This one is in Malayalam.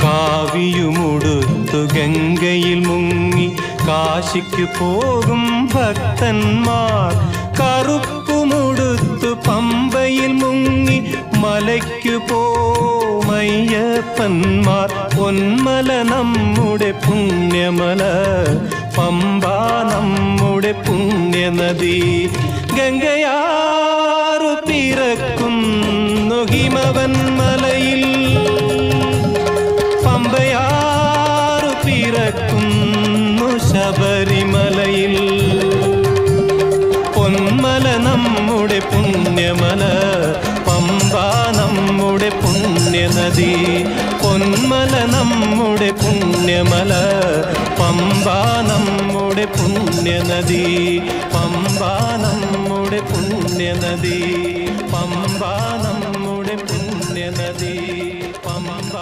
കാവിയുമുടുത്തു ഗംഗയിൽ മുങ്ങി കാശിക്ക് പോകും ഭക്തന്മാർ, കറുപ്പുമുടുത്തു പമ്പയിൽ മുങ്ങി മലയ്ക്കു പോമയ്യപ്പന്മാർ. പൊന്മല നമ്മുടെ പുണ്യമല, പമ്പ നമ്മുടെ പുണ്യനദി. ഗംഗയാറു പിറക്കുന്നു ഹിമവൻ മലയിൽ, പമ്പയാറു പിറക്കുന്നു ശബരിമലയിൽ. പൊന്മല നമ്മുടെ പുണ്യമല, പമ്പ നമ്മുടെ പുണ്യനദി. പൊന്മല നമ്മുടെ പുണ്യമല, പമ്പ നമ്മുടെ പുണ്യനദി. പമ്പ നമ്മുടെ പുണ്യനദി, പമ്പ നമ്മുടെ പുണ്യനദി, പമ്പ